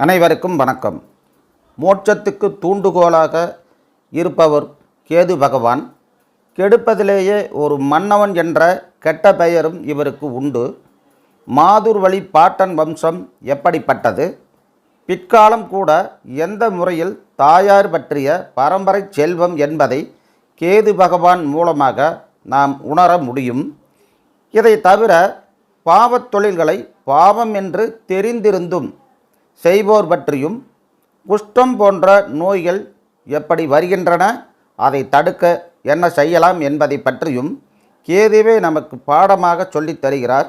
அனைவருக்கும் வணக்கம். மோட்சத்துக்கு தூண்டுகோலாக இருப்பவர் கேது பகவான். கெடுப்பதிலேயே ஒரு மன்னவன் என்ற கெட்ட பெயரும் இவருக்கு உண்டு. மாதுர் வழி பாட்டன் வம்சம் எப்படிப்பட்டது? பிற்காலம் கூட எந்த முறையில் தாயார் பற்றிய பரம்பரை செல்வம் என்பதை கேது பகவான் மூலமாக நாம் உணர முடியும். இதை தவிர பாவத் தொழில்களை பாவம் என்று தெரிந்திருந்தும் செய்வோர் பற்றியும், குஷ்டம் போன்ற நோய்கள் எப்படி வருகின்றன, அதை தடுக்க என்ன செய்யலாம் என்பதை பற்றியும் கேதுவே நமக்கு பாடமாக சொல்லித் தருகிறார்.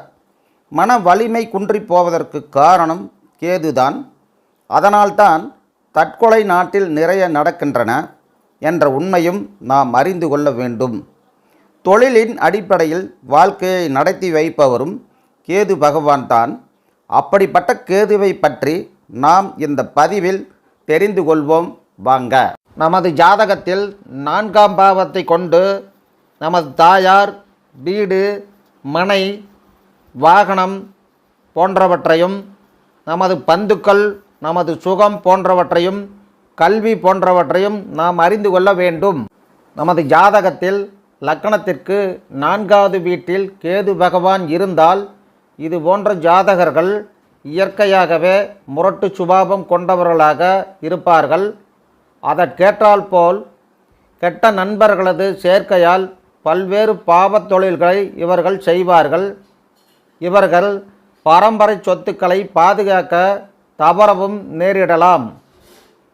மன வலிமை குன்றி போவதற்கு காரணம் கேதுதான். அதனால்தான் தற்கொலை நாட்டில் நிறைய நடக்கின்றன என்ற உண்மையும் நாம் அறிந்து கொள்ள வேண்டும். தொழிலின் அடிப்படையில் வாழ்க்கையை நடத்தி வைப்பவரும் கேது பகவான் தான். அப்படிப்பட்ட கேதுவை பற்றி நாம் இந்த பதிவில் தெரிந்து கொள்வோம் வாங்க. நமது ஜாதகத்தில் 4ஆம் பாவத்தை கொண்டு நமது தாயார், வீடு, மனை, வாகனம் போன்றவற்றையும், நமது பந்துக்கள், நமது சுகம் போன்றவற்றையும், கல்வி போன்றவற்றையும் நாம் அறிந்து கொள்ள வேண்டும். நமது ஜாதகத்தில் லக்னத்திற்கு 4வது வீட்டில் கேது பகவான் இருந்தால் இது போன்ற ஜாதகர்கள் இயற்கையாகவே முரட்டு சுபாவம் கொண்டவர்களாக இருப்பார்கள். அதற்கேற்றால் போல் கெட்ட நண்பர்களது சேர்க்கையால் பல்வேறு பாவத் தொழில்களை இவர்கள் செய்வார்கள். இவர்கள் பரம்பரை சொத்துக்களை பாதுகாக்க தவறவும் நேரிடலாம்.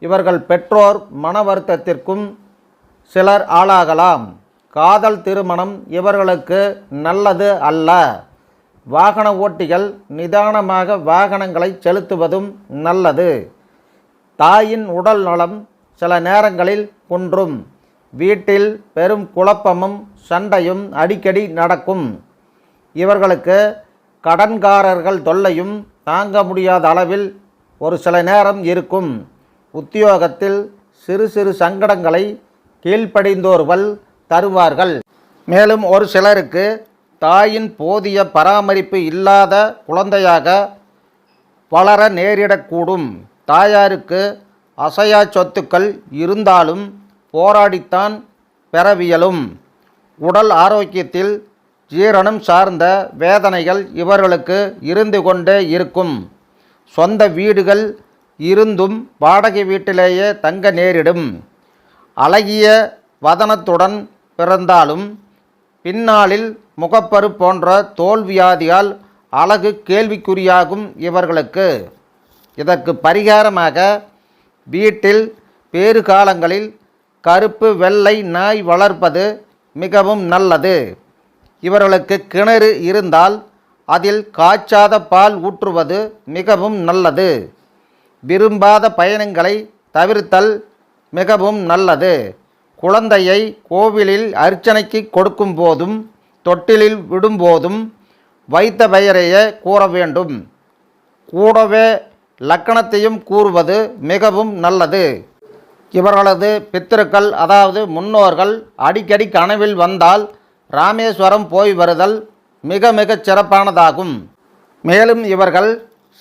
இவர்கள் பெற்றோர் மன வருத்தத்திற்கும் சிலர் ஆளாகலாம். காதல் திருமணம் இவர்களுக்கு நல்லது அல்ல. வாகன ஓட்டிகள் நிதானமாக வாகனங்களை செலுத்துவதும் நல்லது. தாயின் உடல் நலம் சில நேரங்களில் குன்றும். வீட்டில் பெரும் குழப்பமும் சண்டையும் அடிக்கடி நடக்கும். இவர்களுக்கு கடன்காரர்கள் தொல்லையும் தாங்க முடியாத அளவில் ஒரு சில நேரம் இருக்கும். உத்தியோகத்தில் சிறு சிறு சங்கடங்களை கீழ்ப்படிந்தோர்கள் தருவார்கள். மேலும் ஒரு சிலருக்கு தாயின் போதிய பராமரிப்பு இல்லாத குழந்தையாக வளர நேரிடக்கூடும். தாயாருக்கு அசையா சொத்துக்கள் இருந்தாலும் போராடித்தான் பெறவியலும். உடல் ஆரோக்கியத்தில் ஜீரணம் சார்ந்த வேதனைகள் இவர்களுக்கு இருந்து கொண்டே இருக்கும். சொந்த வீடுகள் இருந்தும் வாடகை வீட்டிலேயே தங்க நேரிடும். அழகிய வதனத்துடன் பிறந்தாலும் பின்னாளில் முகப்பரு போன்ற தோல்வியாதியால் அழகு கேள்விக்குறியாகும் இவர்களுக்கு. இதற்கு பரிகாரமாக வீட்டில் பேறு காலங்களில் கருப்பு வெள்ளை நாய் வளர்ப்பது மிகவும் நல்லது. இவர்களுக்கு கிணறு இருந்தால் அதில் காய்ச்சாத பால் ஊற்றுவது மிகவும் நல்லது. விரும்பாத பயணங்களை தவிர்த்தல் மிகவும் நல்லது. குழந்தையை கோவிலில் அர்ச்சனைக்கு கொடுக்கும் போதும் தொட்டிலில் விடும்போதும் வைத்த பெயரையே கூற வேண்டும். கூடவே லக்கணத்தையும் கூறுவது மிகவும் நல்லது. இவர்களது பித்திருக்கள் அதாவது முன்னோர்கள் அடிக்கடி கனவில் வந்தால் ராமேஸ்வரம் போய் வருதல் மிக மிக சிறப்பானதாகும். மேலும் இவர்கள்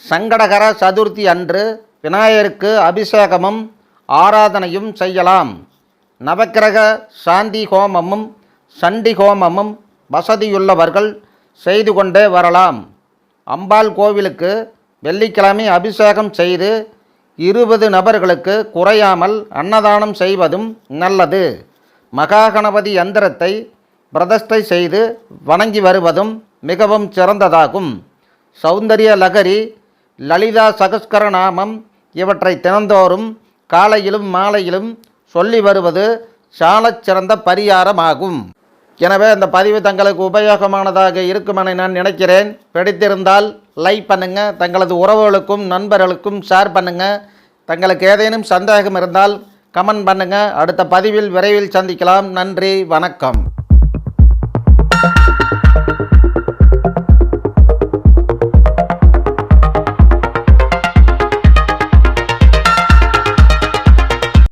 சங்கடகர சதுர்த்தி அன்று விநாயகருக்கு அபிஷேகமும் ஆராதனையும் செய்யலாம். நவக்கிரக சாந்தி ஹோமமும் சண்டி ஹோமமும் வசதியுள்ளவர்கள் செய்து கொண்டே வரலாம். அம்பாள் கோவிலுக்கு வெள்ளிக்கிழமை அபிஷேகம் செய்து 20 நபர்களுக்கு குறையாமல் அன்னதானம் செய்வதும் நல்லது. மகாகணபதி யந்திரத்தை பிரதிஷ்டை செய்து வணங்கி வருவதும் மிகவும் சிறந்ததாகும். சௌந்தரிய லகரி, லலிதா சகஸ்கரநாமம் இவற்றை தினந்தோறும் காலையிலும் மாலையிலும் சொல்லி வருவது சாலச் சிறந்த பரிகாரமாகும். எனவே இந்த பதிவு தங்களுக்கு உபயோகமானதாக இருக்குமென நான் நினைக்கிறேன். பிடித்திருந்தால் லைக் பண்ணுங்கள். தங்களது உறவுகளுக்கும் நண்பர்களுக்கும் ஷேர் பண்ணுங்கள். தங்களுக்கு ஏதேனும் சந்தேகம் இருந்தால் கமெண்ட் பண்ணுங்கள். அடுத்த பதிவில் விரைவில் சந்திக்கலாம். நன்றி, வணக்கம்.